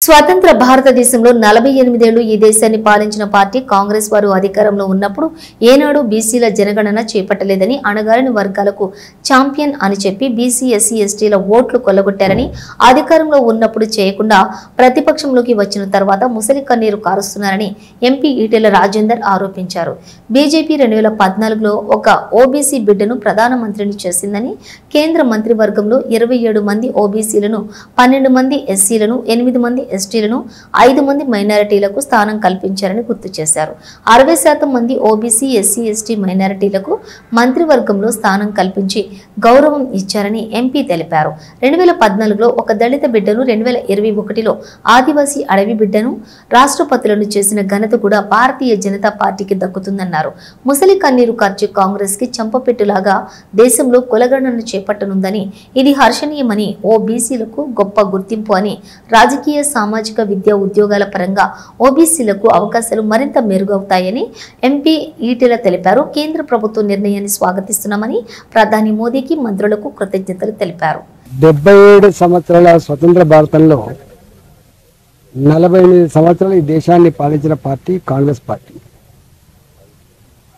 స్వతంత్ర భారతదేశంలో 48 ఏళ్లు ఈ దేశాన్ని పాలించిన పార్టీ కాంగ్రెస్ వారు అధికారంలో ఉన్నప్పుడు ఏనాడు బీసీల జనగణన చేపట్టలేదని అణగారిన వర్గాలకు ఛాంపియన్ అని చెప్పి బీసీ ఎస్సీ ఎస్టీల ఓట్లు కొల్లగొట్టారని అధికారంలో ఉన్నప్పుడు చేయకుండా ప్రతిపక్షంలోకి వచ్చిన తర్వాత ముసలి కన్నీరు కారుస్తున్నారని ఎంపీ ఈటెల రాజేందర్ ఆరోపించారు. బీజేపీ 2014లో ఒక ఓబీసీ బిడ్డను ప్రధానమంత్రిని చేసిందని, కేంద్ర మంత్రివర్గంలో 27 మంది ఓబీసీలను, 12 మంది ఎస్సీలను, 8 మంది ఎస్టీలను, 5 మంది మైనారిటీలకు స్థానం కల్పించారని గుర్తు చేశారు. 60% మంది ఓబీసీ ఎస్సీ ఎస్టీ మైనారిటీలకు మంత్రివర్గంలో స్థానం కల్పించి గౌరవం ఇచ్చారని ఎంపీ తెలిపారు. 2014లో ఒక దళిత బిడ్డను, 2021లో ఆదివాసీ అడవి బిడ్డను రాష్ట్రపతులను చేసిన ఘనత కూడా భారతీయ జనతా పార్టీకి దక్కుతుందన్నారు. ముసలి కన్నీరు కార్చి కాంగ్రెస్ కి చంపపెట్టులాగా దేశంలో కులగణన చేపట్టనుందని, ఇది హర్షణీయమని, ఓబీసీలకు గొప్ప గుర్తింపు అని, రాజకీయ సామాజిక విద్యా ఉద్యోగాల పరంగా ఓబీసీలకు అవకాశాలు మరింత మెరుగవుతాయని ఎంపీ ఈటెల తెలిపారు. కేంద్ర ప్రభుత్వ నిర్ణయాన్ని స్వాగతిస్తున్నామని ప్రధాని మోదీకి, మంత్రులకు కృతజ్ఞతలు తెలిపారు. 77 సంవత్సరాల స్వతంత్ర భారతంలో 48 సంవత్సరాలు ఈ దేశాన్ని పాలించిన పార్టీ కాంగ్రెస్ పార్టీ.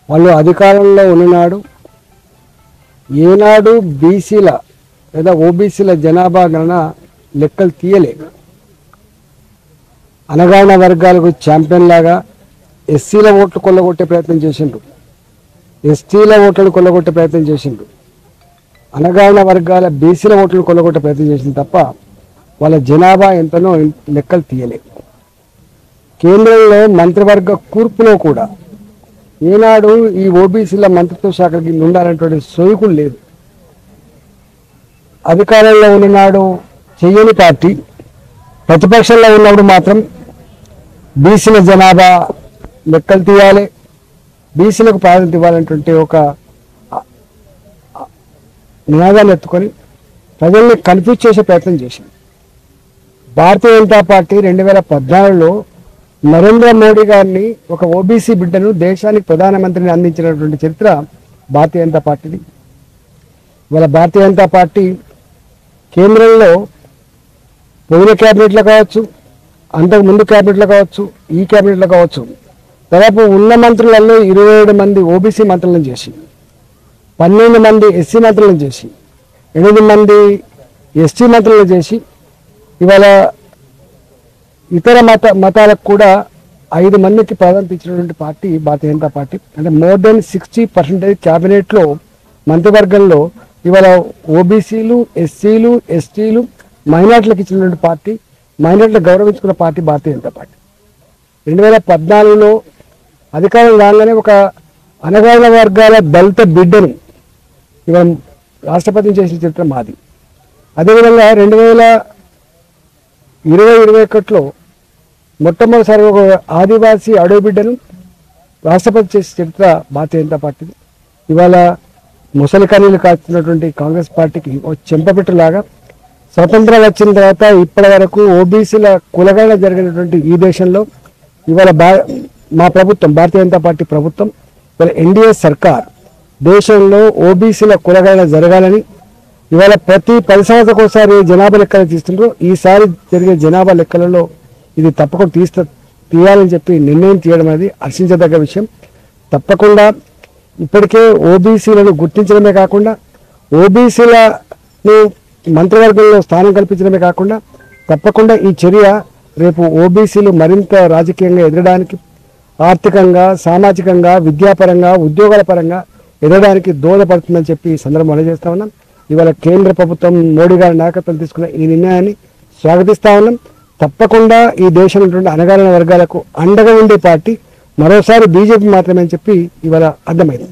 వాళ్ళు అధికారంలో ఉన్ననాడు ఏనాడు బీసీల లేదా ఓబీసీల జనాభా గణన లెక్కలు తీయలేదు. అనగారిన వర్గాలకు ఛాంపియన్ లాగా ఎస్సీల ఓట్లు కొల్లగొట్టే ప్రయత్నం చేసిండ్రు, ఎస్టీల ఓట్లను కొల్లగొట్టే ప్రయత్నం చేసిండ్రు, అనగారిన వర్గాల బీసీల ఓట్లను కొల్లగొట్టే ప్రయత్నం చేసింది తప్ప వాళ్ళ జనాభా ఎంతనో లెక్కలు తీయలేదు. కేంద్రంలో మంత్రివర్గ కూర్పులో కూడా ఏనాడు ఈ ఓబీసీల మంత్రిత్వ శాఖకి ఉండాలనేటువంటి సోయకులు లేదు. అధికారంలో ఉన్ననాడు చెయ్యని పార్టీ ప్రతిపక్షంలో ఉన్నప్పుడు మాత్రం బీసీల జనాభా లెక్కలు తీయాలి, బీసీలకు ప్రాధాన్యత ఇవ్వాలనేటువంటి ఒక నినాదాన్ని ఎత్తుకొని ప్రజల్ని కన్ఫ్యూజ్ చేసే ప్రయత్నం చేసింది. భారతీయ జనతా పార్టీ 2014లో నరేంద్ర మోడీ గారిని, ఒక ఓబీసీ బిడ్డను దేశానికి ప్రధానమంత్రిని అందించినటువంటి చరిత్ర భారతీయ జనతా పార్టీది. ఇవాళ భారతీయ జనతా పార్టీ కేంద్రంలో పోయిన క్యాబినెట్లో కావచ్చు, అంతకు ముందు క్యాబినెట్లో కావచ్చు, ఈ క్యాబినెట్లో కావచ్చు, దాదాపు ఉన్న మంత్రులలో 27 మంది ఓబీసీ మంత్రులను చేసి, 12 మంది ఎస్సీ మంత్రులను చేసి, 8 మంది ఎస్టీ మంత్రులను చేసి, ఇవాళ ఇతర మతాలకు కూడా 5 మందికి ప్రాధాన్యత ఇచ్చినటువంటి పార్టీ భారతీయ జనతా పార్టీ. అంటే మోర్ దెన్ 60% క్యాబినెట్లో, మంత్రివర్గంలో ఇవాళ ఓబీసీలు, ఎస్సీలు, ఎస్టీలు, మైనార్టీలకు ఇచ్చినటువంటి పార్టీ, మైనార్టీలకు గౌరవించుకున్న పార్టీ భారతీయ జనతా పార్టీ. 2014లో అధికారం రాగానే ఒక అనగారిన వర్గాల దళిత బిడ్డను ఇవాళ రాష్ట్రపతిని చేసిన చరిత్ర మాది. అదేవిధంగా 2020-21లో మొట్టమొదటిసారి ఒక ఆదివాసీ అడవి బిడ్డను రాష్ట్రపతి చేసిన చరిత్ర భారతీయ జనతా పార్టీది. ఇవాళ ముసలి కన్నీళ్లు కాస్తున్నటువంటి కాంగ్రెస్ పార్టీకి ఒక చెంపపెట్టులాగా స్వతంత్రం వచ్చిన తర్వాత ఇప్పటి వరకు ఓబీసీల కులగణన జరిగినటువంటి ఈ దేశంలో ఇవాళ మా ప్రభుత్వం, భారతీయ జనతా పార్టీ ప్రభుత్వం, ఇవాళ ఎన్డీఏ సర్కార్ దేశంలో ఓబీసీల కులగణన జరగాలని ఇవాళ ప్రతి 10 సంవత్సరాలకు ఒకసారి జనాభా లెక్కలు తీస్తుండ్రు. ఈసారి జరిగే జనాభా లెక్కలలో ఇది తప్పకుండా తీయాలని చెప్పి నిర్ణయం తీయడం అనేది హర్షించదగ్గ విషయం. తప్పకుండా ఇప్పటికే ఓబీసీలను గుర్తించడమే కాకుండా, ఓబీసీలను మంత్రివర్గంలో స్థానం కల్పించడమే కాకుండా, తప్పకుండా ఈ చర్య రేపు ఓబీసీలు మరింత రాజకీయంగా ఎదగడానికి, ఆర్థికంగా, సామాజికంగా, విద్యాపరంగా, ఉద్యోగాల పరంగా ఎదగడానికి దోహదపడుతుందని చెప్పి ఈ సందర్భం అందజేస్తా ఉన్నాం. ఇవాళ కేంద్ర ప్రభుత్వం మోడీ గారి నాయకత్వం తీసుకున్న ఈ నిర్ణయాన్ని స్వాగతిస్తా ఉన్నాం. తప్పకుండా ఈ దేశంలో ఉన్నటువంటి అనగారిన వర్గాలకు అండగా ఉండే పార్టీ మరోసారి బీజేపీ మాత్రమే అని చెప్పి ఇవాళ అర్థమైంది.